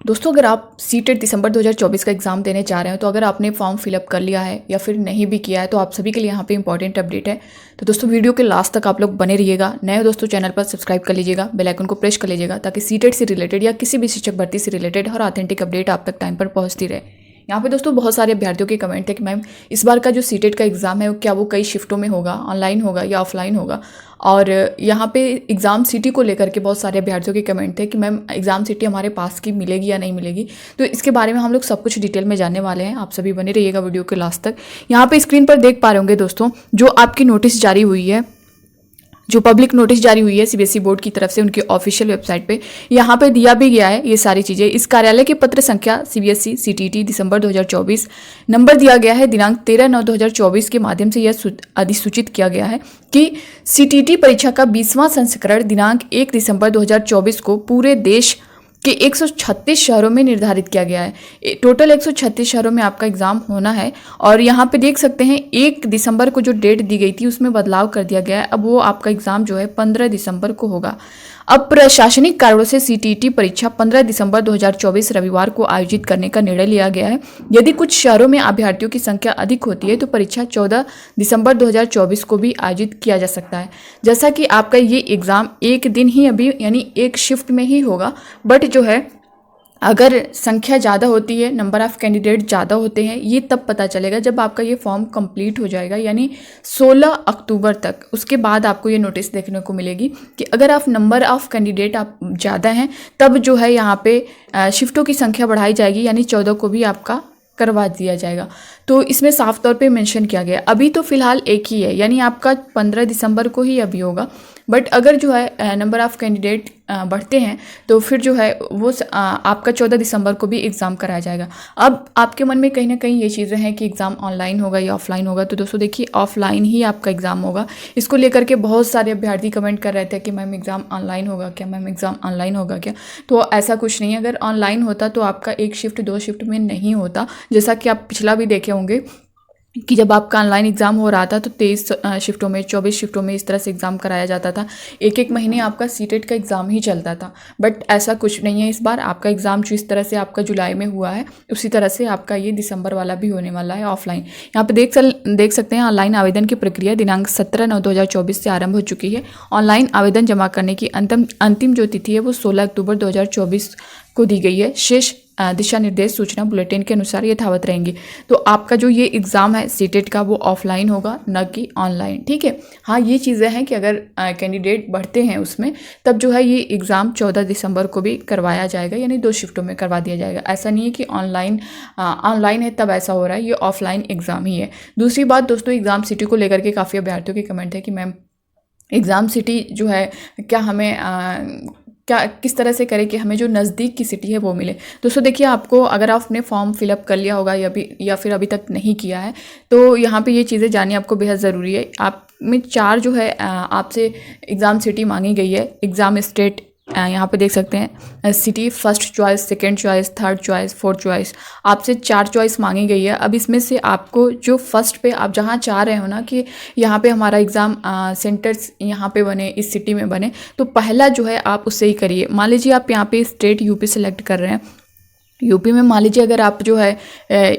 दोस्तों अगर आप सीटेट दिसंबर 2024 का एग्ज़ाम देने जा रहे हो तो अगर आपने फॉर्म फिलअप कर लिया है या फिर नहीं भी किया है तो आप सभी के लिए यहाँ पे इंपॉर्टेंट अपडेट है। तो दोस्तों वीडियो के लास्ट तक आप लोग बने रहिएगा। नए हो दोस्तों चैनल पर सब्सक्राइब कर लीजिएगा, बेल आइकन को प्रेस कर लीजिएगा ताकि सीटेट से रिलेटेड या किसी भी शिक्षक भर्ती से रिलेटेड हर ऑथेंटिक अपडेट आप तक टाइम पर पहुँचती रहे। यहाँ पे दोस्तों बहुत सारे अभ्यर्थियों के कमेंट है कि मैम इस बार का जो सीटेट का एग्ज़ाम है क्या वो कई शिफ्टों में होगा, ऑनलाइन होगा या ऑफलाइन होगा। और यहाँ पे एग्ज़ाम सिटी को लेकर के बहुत सारे अभ्यर्थियों के कमेंट थे कि मैम एग्ज़ाम सिटी हमारे पास की मिलेगी या नहीं मिलेगी। तो इसके बारे में हम लोग सब कुछ डिटेल में जानने वाले हैं। आप सभी बने रहिएगा वीडियो के लास्ट तक। यहाँ पे स्क्रीन पर देख पा रहे होंगे दोस्तों जो आपकी नोटिस जारी हुई है, जो पब्लिक नोटिस जारी हुई है सीबीएसई बोर्ड की तरफ से उनकी ऑफिशियल वेबसाइट पे यहाँ पे दिया भी गया है ये सारी चीज़ें। इस कार्यालय के पत्र संख्या सीबीएसई सीटीटी दिसंबर 2024 नंबर दिया गया है दिनांक 13/9/2024 के माध्यम से यह अधिसूचित किया गया है कि सीटीटी परीक्षा का 20वां संस्करण दिनांक 1 दिसंबर 2024 को पूरे देश कि 136 शहरों में निर्धारित किया गया है। टोटल 136 शहरों में आपका एग्ज़ाम होना है। और यहाँ पे देख सकते हैं 1 दिसंबर को जो डेट दी गई थी उसमें बदलाव कर दिया गया है। अब वो आपका एग्ज़ाम जो है 15 दिसंबर को होगा। अब प्रशासनिक कारणों से सीटीटी परीक्षा 15 दिसंबर 2024 रविवार को आयोजित करने का निर्णय लिया गया है। यदि कुछ शहरों में अभ्यर्थियों की संख्या अधिक होती है तो परीक्षा 14 दिसंबर 2024 को भी आयोजित किया जा सकता है। जैसा कि आपका ये एग्ज़ाम एक दिन ही अभी यानी एक शिफ्ट में ही होगा, बट जो है अगर संख्या ज़्यादा होती है, नंबर ऑफ़ कैंडिडेट ज़्यादा होते हैं, ये तब पता चलेगा जब आपका ये फॉर्म कंप्लीट हो जाएगा यानी 16 अक्टूबर तक। उसके बाद आपको ये नोटिस देखने को मिलेगी कि अगर आप नंबर ऑफ़ कैंडिडेट आप ज़्यादा हैं तब जो है यहाँ पे शिफ्टों की संख्या बढ़ाई जाएगी यानी 14 को भी आपका करवा दिया जाएगा। तो इसमें साफ तौर पे मेंशन किया गया। अभी तो फिलहाल एक ही है यानी आपका 15 दिसंबर को ही अभी होगा, बट अगर जो है नंबर ऑफ़ कैंडिडेट बढ़ते हैं तो फिर जो है वो आपका 14 दिसंबर को भी एग्ज़ाम कराया जाएगा। अब आपके मन में कहीं ना कहीं ये चीज़ें हैं कि एग्ज़ाम ऑनलाइन होगा या ऑफलाइन होगा। तो दोस्तों देखिए ऑफलाइन ही आपका एग्ज़ाम होगा। इसको लेकर के बहुत सारे अभ्यर्थी कमेंट कर रहे थे कि मैम एग्ज़ाम ऑनलाइन होगा क्या, मैम एग्ज़ाम ऑनलाइन होगा क्या। तो ऐसा कुछ नहीं है। अगर ऑनलाइन होता तो आपका एक शिफ्ट 2 शिफ्ट में नहीं होता। जैसा कि आप पिछला भी देखे होंगे कि जब आपका ऑनलाइन एग्ज़ाम हो रहा था तो 23 शिफ्टों में 24 शिफ्टों में इस तरह से एग्ज़ाम कराया जाता था। एक महीने आपका सीटेट का एग्ज़ाम ही चलता था। बट ऐसा कुछ नहीं है। इस बार आपका एग्ज़ाम जो इस तरह से आपका जुलाई में हुआ है उसी तरह से आपका ये दिसंबर वाला भी होने वाला है ऑफलाइन। यहाँ पे देख सकते हैं ऑनलाइन आवेदन की प्रक्रिया दिनांक 17/9/2024 से आरंभ हो चुकी है। ऑनलाइन आवेदन जमा करने की अंतिम जो तिथि है वो 16 अक्टूबर 2024 को दी गई है। शेष दिशा निर्देश सूचना बुलेटिन के अनुसार यथावत रहेंगी। तो आपका जो ये एग्ज़ाम है सीटेट का वो ऑफलाइन होगा न कि ऑनलाइन, ठीक है। हाँ ये चीज़ें हैं कि अगर कैंडिडेट बढ़ते हैं उसमें तब जो है ये एग्ज़ाम 14 दिसंबर को भी करवाया जाएगा यानी 2 शिफ्टों में करवा दिया जाएगा। ऐसा नहीं है कि ऑनलाइन है तब ऐसा हो रहा है, ये ऑफलाइन एग्ज़ाम ही है। दूसरी बात दोस्तों एग्ज़ाम सिटी को लेकर के काफ़ी अभ्यर्थियों के कमेंट है कि मैम एग्ज़ाम सिटी जो है क्या हमें क्या किस तरह से करें कि हमें जो नज़दीक की सिटी है वो मिले। दोस्तों देखिए आपको अगर आपने फॉर्म फिलअप कर लिया होगा या फिर अभी तक नहीं किया है तो यहाँ पे ये चीज़ें जाननी आपको बेहद ज़रूरी है। आप में 4 जो है आपसे एग्ज़ाम सिटी मांगी गई है। एग्ज़ाम स्टेट यहाँ पे देख सकते हैं city first choice, second choice, third choice, fourth choice, आपसे 4 चॉइस मांगी गई है। अब इसमें से आपको जो फर्स्ट पे आप जहाँ चाह रहे हो ना कि यहाँ पे हमारा एग्ज़ाम सेंटर्स यहाँ पे बने, इस सिटी में बने, तो पहला जो है आप उससे ही करिए। मान लीजिए आप यहाँ पे स्टेट यूपी सेलेक्ट कर रहे हैं। यूपी में मान लीजिए अगर आप जो है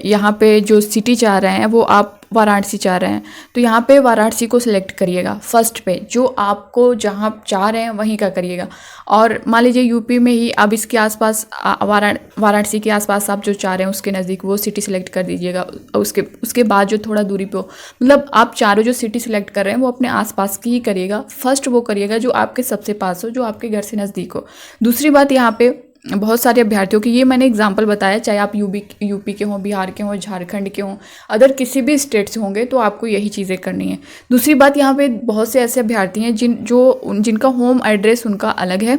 यहाँ पे जो सिटी चाह रहे हैं वो आप वाराणसी चाह रहे हैं तो यहाँ पे वाराणसी को सिलेक्ट करिएगा फर्स्ट पे। जो आपको जहाँ चाह रहे हैं वहीं का करिएगा। और मान लीजिए यूपी में ही अब इसके आसपास वाराणसी के आसपास आप जो चाह रहे हैं उसके नज़दीक वो सिटी सिलेक्ट कर दीजिएगा। उसके बाद जो थोड़ा दूरी पे हो, मतलब आप चारों जो सिटी सिलेक्ट कर रहे हैं वो अपने आसपास की ही करिएगा। फर्स्ट वो करिएगा जो आपके सबसे पास हो, जो आपके घर से नज़दीक हो। दूसरी बात यहाँ पे बहुत सारे अभ्यर्थियों की ये मैंने एग्जांपल बताया, चाहे आप यूपी के हों, बिहार के हों, झारखंड के हों, अदर किसी भी स्टेट से होंगे तो आपको यही चीज़ें करनी है। दूसरी बात यहाँ पे बहुत से ऐसे अभ्यर्थी हैं जिनका होम एड्रेस उनका अलग है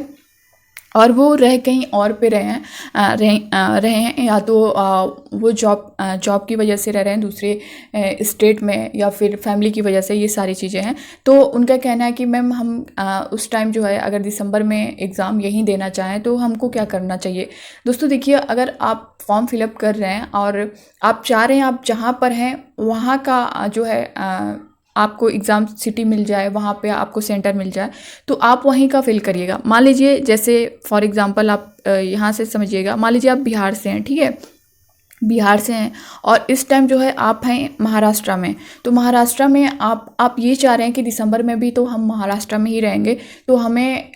और वो रह कहीं और पे रहे हैं या तो वो जॉब की वजह से रह रहे हैं दूसरे स्टेट में या फिर फैमिली की वजह से, ये सारी चीज़ें हैं। तो उनका कहना है कि मैम हम उस टाइम जो है अगर दिसंबर में एग्ज़ाम यहीं देना चाहें तो हमको क्या करना चाहिए। दोस्तों देखिए अगर आप फॉर्म फिलअप कर रहे हैं और आप चाह रहे हैं आप जहाँ पर हैं वहाँ का जो है आपको एग्ज़ाम सिटी मिल जाए, वहाँ पे आपको सेंटर मिल जाए, तो आप वहीं का फिल करिएगा। मान लीजिए जैसे फॉर एग्ज़ाम्पल आप यहाँ से समझिएगा, मान लीजिए आप बिहार से हैं, ठीक है, बिहार से हैं और इस टाइम जो है आप हैं महाराष्ट्र में, तो महाराष्ट्र में आप ये चाह रहे हैं कि दिसंबर में भी तो हम महाराष्ट्र में ही रहेंगे, तो हमें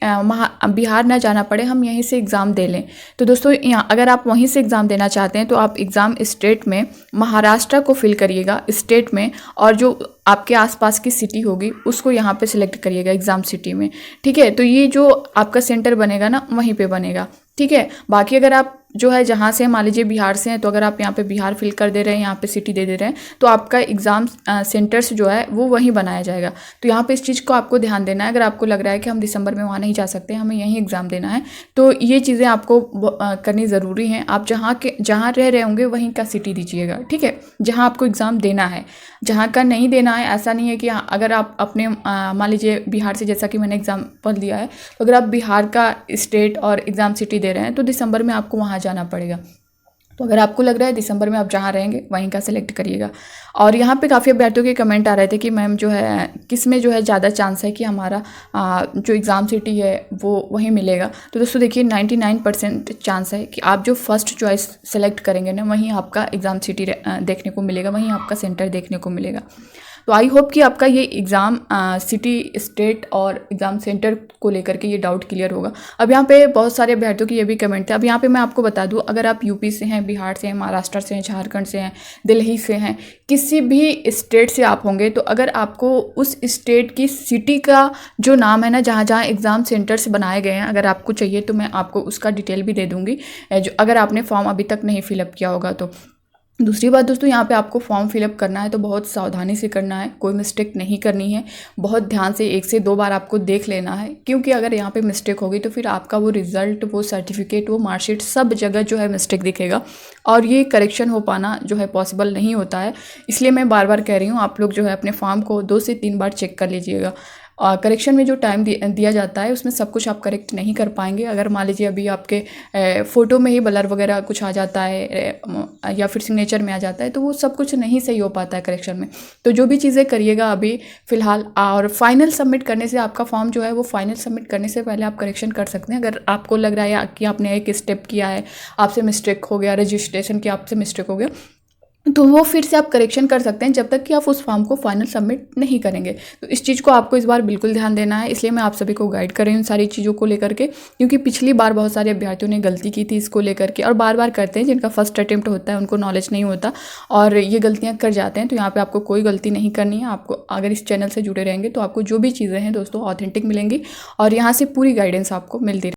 बिहार ना जाना पड़े, हम यहीं से एग्ज़ाम दे लें। तो दोस्तों यहाँ अगर आप वहीं से एग्ज़ाम देना चाहते हैं तो आप एग्ज़ाम स्टेट में महाराष्ट्र को फिल करिएगा स्टेट में, और जो आपके आसपास की सिटी होगी उसको यहाँ पे सिलेक्ट करिएगा एग्ज़ाम सिटी में, ठीक है। तो ये जो आपका सेंटर बनेगा ना वहीं पे बनेगा, ठीक है। बाकी अगर आप जो है जहाँ से मान लीजिए बिहार से हैं, तो अगर आप यहाँ पे बिहार फिल कर दे रहे हैं, यहाँ पे सिटी दे दे रहे हैं, तो आपका एग्ज़ाम सेंटर्स जो है वो वहीं बनाया जाएगा। तो यहाँ पे इस चीज़ को आपको ध्यान देना है। अगर आपको लग रहा है कि हम दिसंबर में वहाँ नहीं जा सकते, हमें यहीं एग्ज़ाम देना है, तो ये चीज़ें आपको करनी ज़रूरी हैं। आप जहाँ रह रहे होंगे वहीं का सिटी दीजिएगा, ठीक है, जहाँ आपको एग्ज़ाम देना है। जहाँ का नहीं देना है, ऐसा नहीं है कि अगर आप अपने मान लीजिए बिहार से, जैसा कि मैंने एग्जाम्पल दिया है, तो अगर आप बिहार का स्टेट और एग्ज़ाम सिटी दे रहे हैं तो दिसंबर में आपको वहाँ जाना पड़ेगा। तो अगर आपको लग रहा है दिसंबर में आप जहाँ रहेंगे वहीं का सिलेक्ट करिएगा। और यहाँ पे काफ़ी अभ्यर्थियों के कमेंट आ रहे थे कि मैम जो है किस में जो है ज़्यादा चांस है कि हमारा जो एग्ज़ाम सिटी है वो वहीं मिलेगा। तो दोस्तों देखिए 99% चांस है कि आप जो फर्स्ट चॉइस सेलेक्ट करेंगे ना वहीं आपका एग्ज़ाम सिटी देखने को मिलेगा, वहीं आपका सेंटर देखने को मिलेगा। तो आई होप कि आपका ये एग्ज़ाम सिटी स्टेट और एग्ज़ाम सेंटर को लेकर के ये डाउट क्लियर होगा। अब यहाँ पे बहुत सारे अभ्यर्थियों की ये भी कमेंट थे। अब यहाँ पे मैं आपको बता दूँ, अगर आप यूपी से हैं, बिहार से हैं, महाराष्ट्र से हैं, झारखंड से हैं, दिल्ली से हैं, किसी भी स्टेट से आप होंगे, तो अगर आपको उस स्टेट की सिटी का जो नाम है ना, जहाँ जहाँ एग्ज़ाम सेंटर्स बनाए गए हैं, अगर आपको चाहिए तो मैं आपको उसका डिटेल भी दे दूँगी, जो अगर आपने फॉर्म अभी तक नहीं फिलअप किया होगा तो। दूसरी बात दोस्तों, यहाँ पे आपको फॉर्म फिलअप करना है तो बहुत सावधानी से करना है, कोई मिस्टेक नहीं करनी है। बहुत ध्यान से 1 से 2 बार आपको देख लेना है, क्योंकि अगर यहाँ पे मिस्टेक होगी तो फिर आपका वो रिज़ल्ट, वो सर्टिफिकेट, वो मार्कशीट सब जगह जो है मिस्टेक दिखेगा, और ये करेक्शन हो पाना जो है पॉसिबल नहीं होता है। इसलिए मैं बार बार कह रही हूँ, आप लोग जो है अपने फॉर्म को 2 से 3 बार चेक कर लीजिएगा। करेक्शन में जो टाइम दिया जाता है उसमें सब कुछ आप करेक्ट नहीं कर पाएंगे। अगर मान लीजिए अभी आपके फ़ोटो में ही ब्लर वगैरह कुछ आ जाता है या फिर सिग्नेचर में आ जाता है, तो वो सब कुछ नहीं सही हो पाता है करेक्शन में। तो जो भी चीज़ें करिएगा अभी फ़िलहाल, और फाइनल सबमिट करने से, आपका फॉर्म जो है वो फाइनल सबमिट करने से पहले आप करेक्शन कर सकते हैं। अगर आपको लग रहा है कि आपने एक स्टेप किया है, आपसे मिस्टेक हो गया, रजिस्ट्रेशन की आपसे मिस्टेक हो गया, तो वो फिर से आप करेक्शन कर सकते हैं जब तक कि आप उस फॉर्म को फाइनल सबमिट नहीं करेंगे। तो इस चीज़ को आपको इस बार बिल्कुल ध्यान देना है। इसलिए मैं आप सभी को गाइड कर रही हूँ सारी चीज़ों को लेकर के, क्योंकि पिछली बार बहुत सारे अभ्यर्थियों ने गलती की थी इसको लेकर के, और बार बार करते हैं। जिनका फर्स्ट अटेम्प्ट होता है उनको नॉलेज नहीं होता और ये गलतियाँ कर जाते हैं। तो यहाँ पर आपको कोई गलती नहीं करनी है। आपको अगर इस चैनल से जुड़े रहेंगे तो आपको जो भी चीज़ें हैं दोस्तों ऑथेंटिक मिलेंगी, और यहाँ से पूरी गाइडेंस आपको मिलती